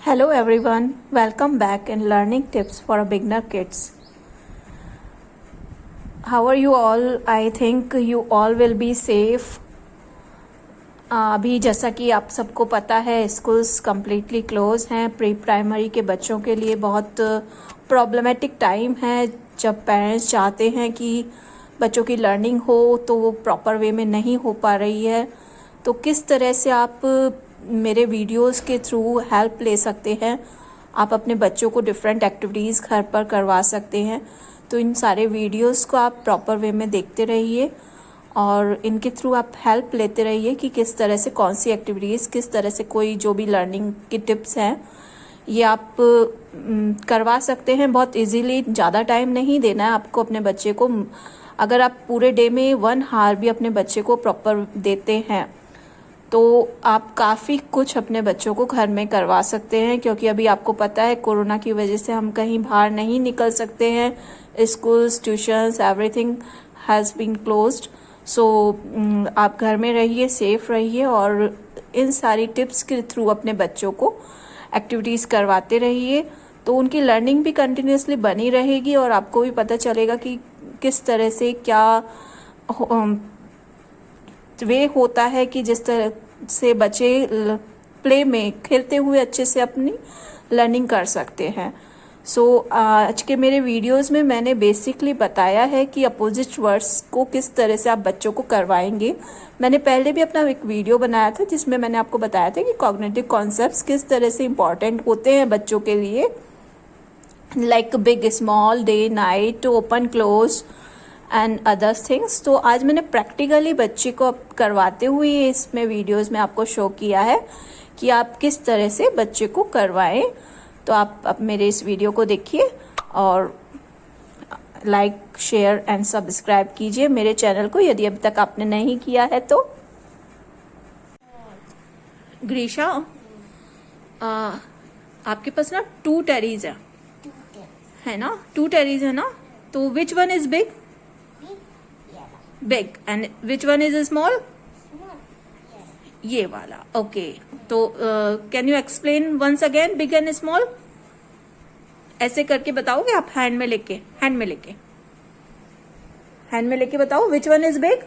Hello everyone, welcome back in Learning Tips for Beginner Kids. How are you all? I think you all will be safe. अभी जैसा कि आप सबको पता है स्कूल्स कम्प्लीटली क्लोज हैं. प्री प्राइमरी के बच्चों के लिए बहुत प्रॉब्लमेटिक टाइम है. जब पेरेंट्स चाहते हैं कि बच्चों की लर्निंग हो तो वो प्रॉपर वे में नहीं हो पा रही है. तो किस तरह से आप मेरे वीडियोस के थ्रू हेल्प ले सकते हैं. आप अपने बच्चों को डिफरेंट एक्टिविटीज़ घर पर करवा सकते हैं. तो इन सारे वीडियोस को आप प्रॉपर वे में देखते रहिए और इनके थ्रू आप हेल्प लेते रहिए कि किस तरह से कौन सी एक्टिविटीज़, किस तरह से कोई जो भी लर्निंग की टिप्स हैं ये आप करवा सकते हैं बहुत इजीली. ज़्यादा टाइम नहीं देना है आपको अपने बच्चे को. अगर आप पूरे डे में 1 आवर भी अपने बच्चे को प्रॉपर देते हैं तो आप काफ़ी कुछ अपने बच्चों को घर में करवा सकते हैं. क्योंकि अभी आपको पता है कोरोना की वजह से हम कहीं बाहर नहीं निकल सकते हैं. Schools, tuitions, everything has been closed. So आप घर में रहिए, सेफ रहिए और इन सारी टिप्स के थ्रू अपने बच्चों को एक्टिविटीज़ करवाते रहिए. तो उनकी लर्निंग भी कंटिन्यूसली बनी रहेगी और आपको भी पता चलेगा कि किस तरह से क्या वे होता है कि जिस तरह से बच्चे प्ले में खेलते हुए अच्छे से अपनी लर्निंग कर सकते हैं. सो आज के मेरे वीडियोस में मैंने बेसिकली बताया है कि अपोजिट वर्ड्स को किस तरह से आप बच्चों को करवाएंगे. मैंने पहले भी अपना एक वीडियो बनाया था जिसमें मैंने आपको बताया था कि कॉग्निटिव कॉन्सेप्ट्स किस तरह से इम्पॉर्टेंट होते हैं बच्चों के लिए, like big, small, day, night, open, close and others things. तो आज मैंने प्रैक्टिकली बच्चे को करवाते हुए इसमें वीडियोस में आपको शो किया है कि आप किस तरह से बच्चे को करवाएं. तो आप अब मेरे इस वीडियो को देखिए और लाइक, शेयर एंड सब्सक्राइब कीजिए मेरे चैनल को यदि अभी तक आपने नहीं किया है तो. ग्रीशा, आपके पास ना 2 टेरीज है ना? 2 टेरीज है ना? तो which one is big? Big. And which one is small? ये वाला. ओके. तो can you explain once again big and small? ऐसे करके बताओगे आप? हैंड में लेके बताओ. Which one is big?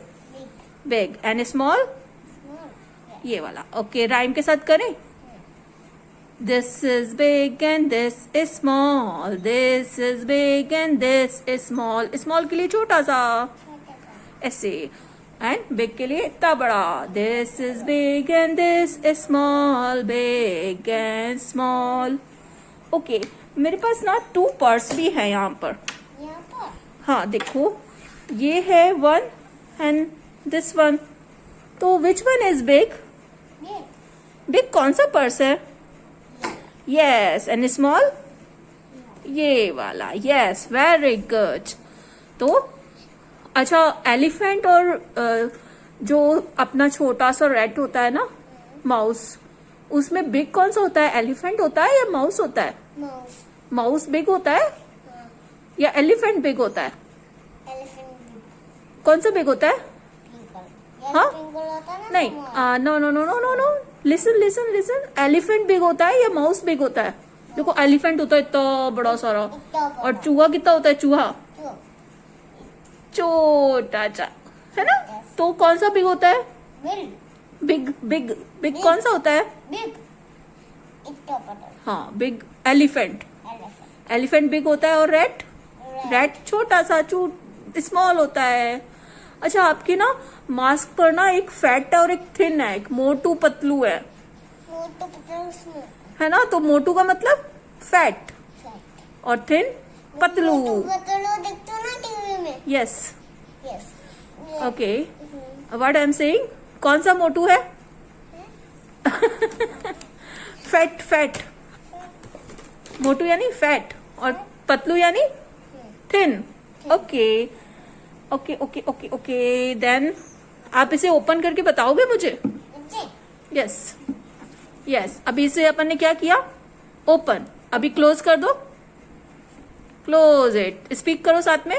Big. And small? ये वाला. ओके. राइम के साथ करें. This is big and this is small. This is big and this is small. Small के लिए छोटा सा ऐसे एंड बिग के लिए इतना बड़ा. This is big and this is small. Big and small. Okay. मेरे पास ना 2 पर्स भी है यहाँ पर. हाँ देखो, ये है 1 एंड दिस 1. तो which one is big? Big कौन सा पर्स है? यस. And small? ये वाला. Yes, very good. तो अच्छा, एलिफेंट और जो अपना छोटा सा रैट होता है ना, माउस, उसमें बिग कौन सा होता है? एलिफेंट होता है या माउस होता है? माउस बिग होता है या एलिफेंट बिग होता है? कौन सा बिग होता है? हाँ नहीं, no no no no no no. Listen listen listen. Elephant big होता है या माउस बिग होता है? देखो, एलिफेंट होता है इतना बड़ा सारा और चूहा कितना होता है? चूहा छोटा सा है ना? तो कौन सा बिग होता है? बिग. बिग बिग कौन सा होता है? हाँ, बिग. एलिफेंट. एलिफेंट बिग होता है और रैट छोटा सा स्मॉल होता है. अच्छा, आपके ना मास्क पर ना एक फैट है और एक थिन है, एक मोटू पतलू है ना? तो मोटू का मतलब फैट और thin Patlu. Yes. Okay. What I am saying, कौन सा मोटू है? फैट. मोटू यानी फैट और पतलू यानी thin. Okay okay okay okay okay. Then आप इसे ओपन करके बताओगे मुझे? Yes yes. अभी इसे अपन ने क्या किया? ओपन. अभी क्लोज कर दो. Close it. स्पीक करो साथ में.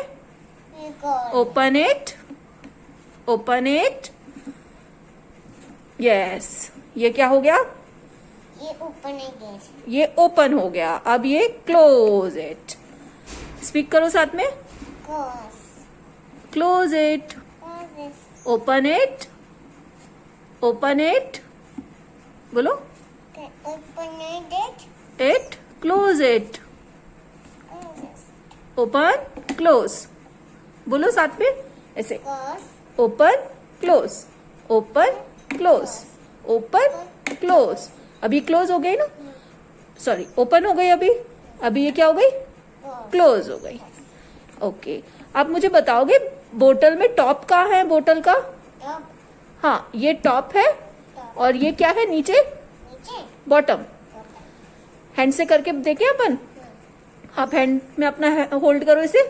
Open it. Open it. Yes. ये क्या हो गया? ये ओपन हो गया, अब ये क्लोज इट। स्पीक करो साथ में, close it, open it, open it, बोलो it, close it, open close, बोलो साथ में ऐसे, open close, open close, open close. अभी क्लोज हो गई ना, सॉरी ओपन हो गई, अभी ये क्या हो गई, क्लोज हो गई। ओके, आप मुझे बताओगे बोतल में टॉप कहाँ है, बोतल का? हाँ, ये टॉप है और ये क्या है नीचे, बॉटम। हैंड से करके देखें अपन, आप हैंड में अपना होल्ड करो, इसे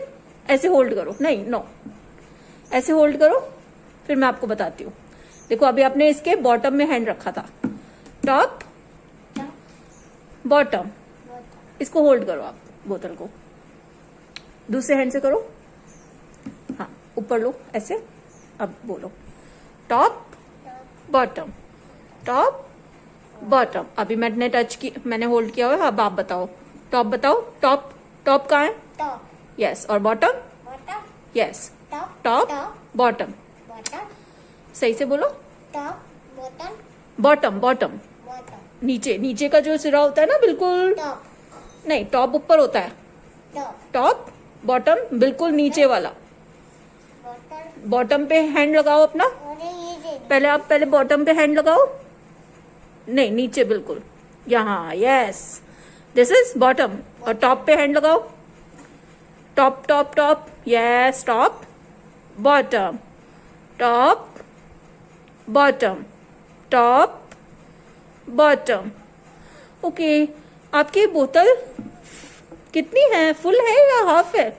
ऐसे होल्ड करो, नहीं नो, ऐसे होल्ड करो, फिर मैं आपको बताती हूँ। देखो अभी आपने इसके बॉटम में हैंड रखा था, टॉप बॉटम, इसको होल्ड करो आप बोतल को, दूसरे हैंड से करो, हाँ ऊपर लो ऐसे। अब बोलो टॉप बॉटम, टॉप बॉटम। अभी मैंने टच की, मैंने होल्ड किया हुआ है, अब आप बताओ, टॉप बताओ, टॉप टॉप कहाँ है? यस, और बॉटम? यस, टॉप बॉटम, सही से बोलो, बॉटम बॉटम, नीचे, नीचे का जो सिरा होता है ना बिल्कुल, नहीं टॉप ऊपर होता है, टॉप बॉटम बिल्कुल नीचे वाला। बॉटम पे हैंड लगाओ अपना, पहले बॉटम पे हैंड लगाओ, नहीं नीचे बिल्कुल यहाँ, यस दिस इज बॉटम। और टॉप पे हैंड लगाओ, top top top, yes top bottom, top bottom, top bottom. Okay, आपकी बोतल कितनी है, फुल है या हाफ है?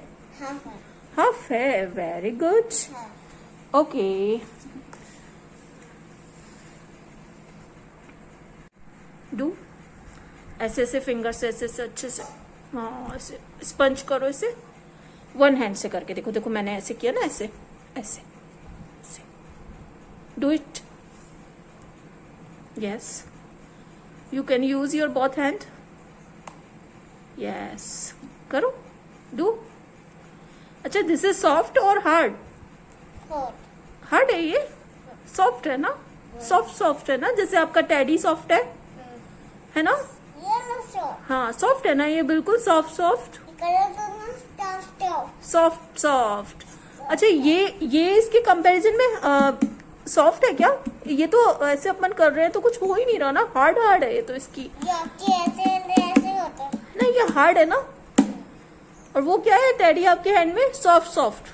हाफ है, वेरी गुड। ओके, डू ऐसे ऐसे फिंगर से, ऐसे ऐसे अच्छे से, हाँ ऐसे स्पंज करो, इसे वन हैंड से करके देखो, देखो मैंने ऐसे किया ना, ऐसे ऐसे ऐसे, do it, yes you can use your both hand, yes करो, डू। अच्छा, दिस इज सॉफ्ट और हार्ड? हार्ड है ये, सॉफ्ट है ना, सॉफ्ट सॉफ्ट है ना, जैसे आपका टेडी सॉफ्ट है ना? हाँ सॉफ्ट है ना ये, बिल्कुल सॉफ्ट सॉफ्ट सॉफ्ट सॉफ्ट। अच्छा, ये इसके कंपैरिजन में सॉफ्ट है क्या? ये तो ऐसे अपन कर रहे हैं तो कुछ हो ही नहीं रहा ना, हार्ड हार्ड है ये तो इसकी, ऐसे होता है। नहीं ये हार्ड है ना। और वो क्या है टेडी आपके हैंड में? Soft soft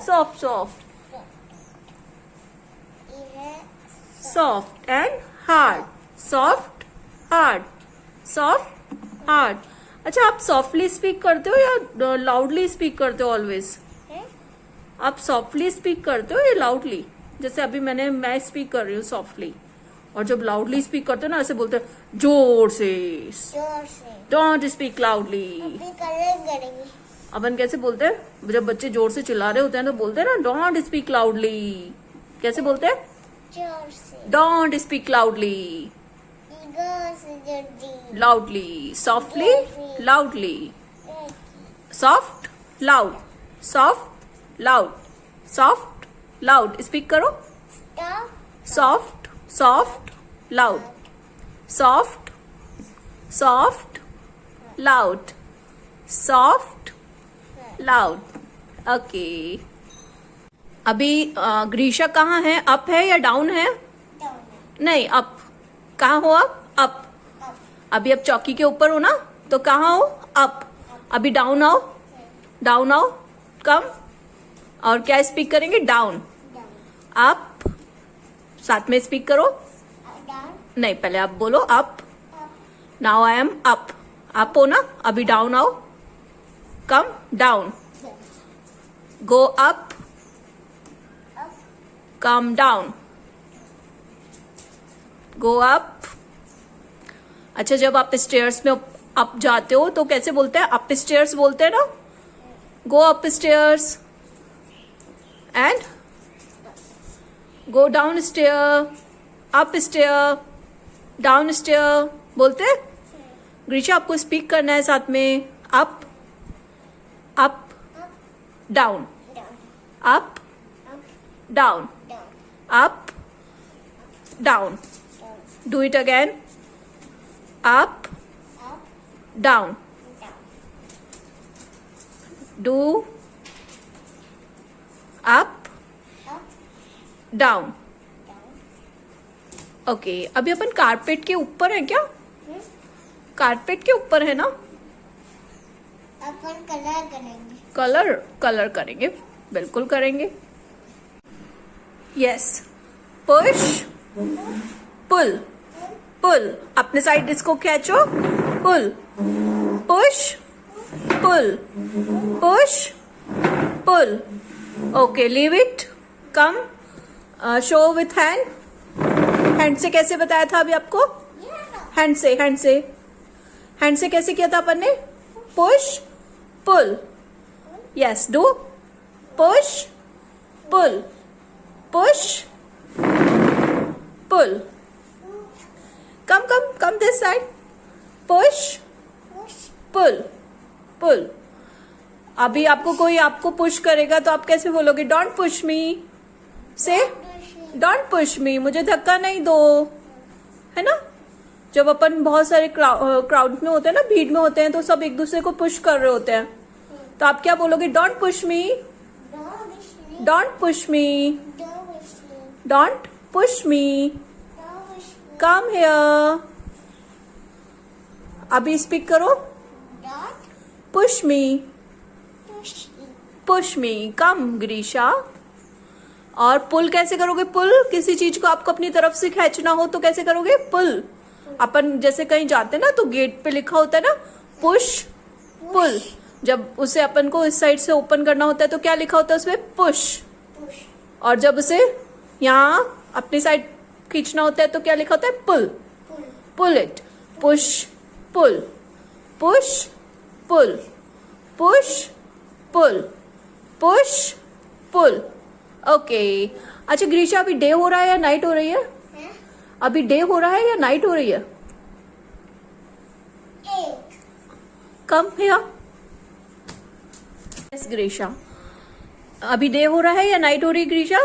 soft soft soft and hard, soft hard, soft hard. अच्छा, आप सॉफ्टली स्पीक करते हो या लाउडली स्पीक करते हो ऑलवेज? आप सॉफ्टली स्पीक करते हो या लाउडली? जैसे अभी मैं स्पीक कर रही हूँ सॉफ्टली, और जब लाउडली स्पीक करते हो ना, ऐसे बोलते हैं जोर से, डोंट स्पीक लाउडली। अपन कैसे बोलते हैं जब बच्चे जोर से चिल्ला रहे होते हैं, तो बोलते हैं ना डोंट स्पीक लाउडली। कैसे बोलते हैं? Don't speak loudly, loudly, softly, loudly, soft loud, soft loud, soft loud. Speak करो, soft soft loud, soft soft loud, soft loud. Okay, अभी ग्रीशा कहाँ है? अप है या डाउन है? नहीं, अप। कहाँ हो आप? अप। अभी आप चौकी के ऊपर हो ना, तो कहाँ हो? अप। अभी डाउन आओ, डाउन आओ, कम। और क्या स्पीक करेंगे? Down, up. साथ में स्पीक करो। नहीं, पहले आप बोलो up. Now I am up. Up हो ना, अभी डाउन आओ, come down, go up, come down, go up. अच्छा, जब आप स्टेयर्स में अप जाते हो तो कैसे बोलते हैं? अप स्टेयर्स बोलते हैं ना। Go up stairs and go down stair, up stair, down stair, बोलते हैं? ग्रीशा आपको स्पीक करना है साथ में। Up up down, up down, up down. Do it again. Up down, do up down. Okay, अभी अपन कारपेट के ऊपर है क्या? कारपेट के ऊपर है ना? अपन कलर करेंगे। कलर करेंगे, बिल्कुल करेंगे। यस, पुश पुल, पुल अपने साइड इसको खींचो, pull, push pull, push pull. Okay, leave it, come, show with hand. Hand से कैसे बताया था अभी आपको? हैंड से, हैंड से, हैंड से कैसे किया था अपन ने? Push pull. Yes, do push pull, push pull. Come come come this side, push pull pull. अभी आपको कोई आपको पुश करेगा तो आप कैसे बोलोगे? डोंट पुश मी, से डोंट पुश मी, मुझे धक्का नहीं दो, है ना? जब अपन बहुत सारे क्राउड में होते हैं ना, भीड़ में होते हैं, तो सब एक दूसरे को पुश कर रहे होते हैं, तो आप क्या बोलोगे? Don't push me, don't push me, don't push me, come here. अभी स्पीक करो। पुश मी, पुश मी, कम ग्रीशा। और पुल कैसे करोगे? पुल, किसी चीज को आपको अपनी तरफ से खींचना हो तो कैसे करोगे? पुल। अपन जैसे कहीं जाते ना तो गेट पे लिखा होता है ना, पुश पुल। जब उसे अपन को इस साइड से ओपन करना होता है तो क्या लिखा होता है उसमें? पुश। और जब उसे यहाँ अपनी साइड खींचना होता है तो क्या लिखा होता है? Pull. Pull it, push pull, push pull, push pull, push pull. Okay, अच्छा ग्रीशा, अभी डे हो रहा है या नाइट हो रही है? अभी डे हो रहा है या नाइट हो रही है? Come here. यस ग्रीशा, अभी डे हो रहा है या नाइट हो रही है ग्रीशा?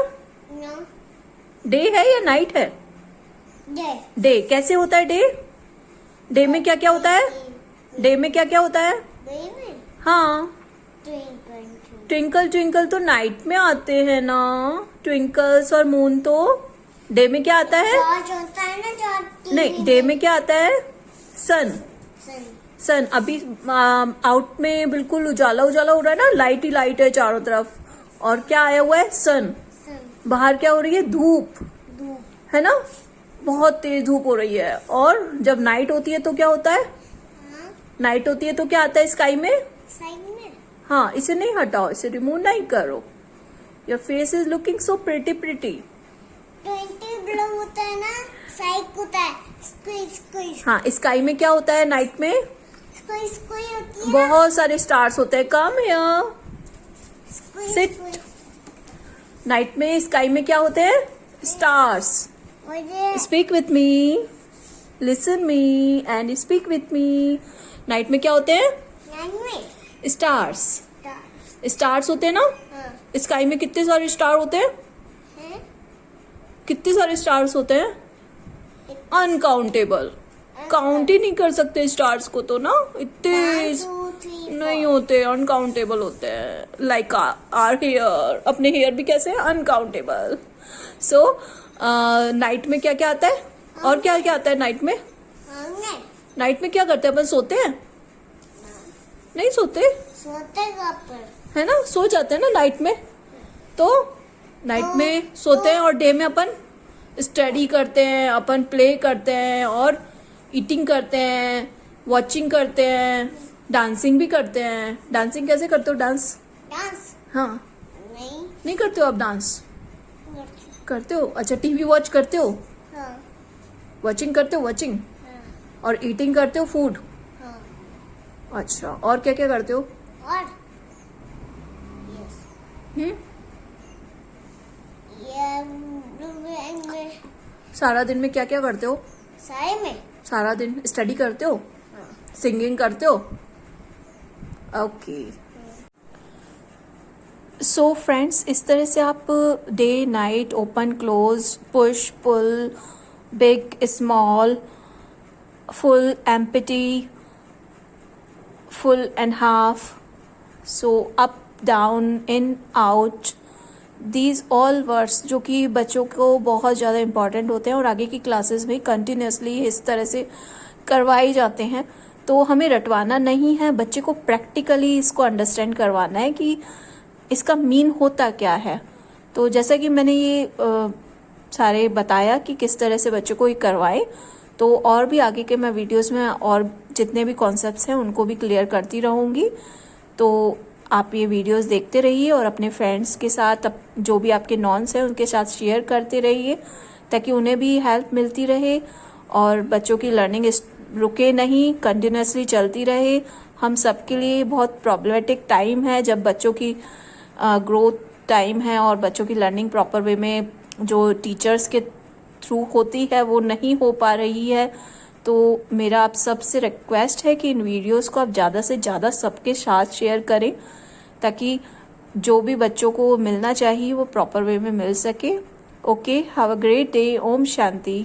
डे है या नाइट है? डे। कैसे होता है डे? डे में क्या क्या होता है? डे में क्या क्या होता है? हाँ, ट्विंकल ट्विंकल तो नाइट में आते हैं ना, ट्विंकल्स और मून तो डे में क्या आता है? नहीं, डे में क्या आता है? सन। सन। अभी आउट में बिल्कुल उजाला उजाला हो रहा है ना, लाइट ही लाइट है चारों तरफ, और क्या आया हुआ है? सन। बाहर क्या हो रही है? धूप, है ना? बहुत तेज धूप हो रही है। और जब नाइट होती है तो क्या होता है? नाइट होती है तो क्या आता है स्काई में? हाँ, इसे नहीं हटाओ, इसे रिमूव नहीं करो। Your face is looking so pretty pretty. होता है ना, साइक होता है, स्क्वीज। हाँ, स्काई में क्या होता है? नाइट में स्क्वीज होती है, बहुत सारे स्टार्स होते हैं। Come here, sit. नाइट में स्काई में क्या होते हैं? Stars. Speak with me, listen me and speak with me. Night में क्या होते हैं? स्टार्स। स्टार्स होते हैं ना? स्काई में कितने सारे स्टार होते हैं? कितने सारे स्टार्स होते हैं? अनकाउंटेबल। काउंट ही नहीं कर सकते स्टार्स को तो ना, इतने नहीं होते, अनकाउंटेबल होते हैं। लाइक आर हेयर, अपने हेयर भी कैसे हैं? अनकाउंटेबल। सो नाइट में क्या क्या आता है? और क्या क्या आता है नाइट में? नाइट में क्या करते हैं अपन? सोते हैं? नहीं सोते, है ना? सो जाते हैं ना नाइट में। तो नाइट में सोते हैं और डे में अपन स्टडी करते हैं, अपन प्ले करते हैं और ईटिंग करते हैं, वॉचिंग करते हैं, डांसिंग भी करते हैं। डांसिंग कैसे करते हो? डांस? हाँ, नहीं करते हो आप डांस? करते हो? अच्छा, टीवी वॉच करते हो? वॉचिंग करते हो? वॉचिंग। और ईटिंग करते हो? फूड। अच्छा, और क्या क्या करते हो? सारा दिन में क्या क्या करते हो? सारा दिन स्टडी करते हो, सिंगिंग करते हो? ओके। सो फ्रेंड्स, इस तरह से आप day night, open close, push pull, big small, full empty, full and half, so up down, in out, these all words जो कि बच्चों को बहुत ज़्यादा इम्पॉर्टेंट होते हैं और आगे की क्लासेस में कंटिन्यूसली इस तरह से करवाए जाते हैं। तो हमें रटवाना नहीं है, बच्चे को प्रैक्टिकली इसको अंडरस्टैंड करवाना है कि इसका मीन होता क्या है। तो जैसा कि मैंने ये सारे बताया कि किस तरह से बच्चों को ये करवाएं, तो और भी आगे के मैं वीडियोस में और जितने भी कॉन्सेप्ट्स हैं उनको भी क्लियर करती रहूँगी। तो आप ये वीडियोस देखते रहिए और अपने फ्रेंड्स के साथ, जो भी आपके नॉन्स हैं उनके साथ शेयर करते रहिए, ताकि उन्हें भी हेल्प मिलती रहे और बच्चों की लर्निंग रुके नहीं, कंटिन्यूसली चलती रहे। हम सबके लिए बहुत प्रॉब्लमेटिक टाइम है जब बच्चों की ग्रोथ टाइम है और बच्चों की लर्निंग प्रॉपर वे में जो टीचर्स के थ्रू होती है वो नहीं हो पा रही है। तो मेरा आप सबसे रिक्वेस्ट है कि इन वीडियोस को आप ज़्यादा से ज़्यादा सबके साथ शेयर करें, ताकि जो भी बच्चों को मिलना चाहिए वो प्रॉपर वे में मिल सके। Okay, have a great day. Om Shanti.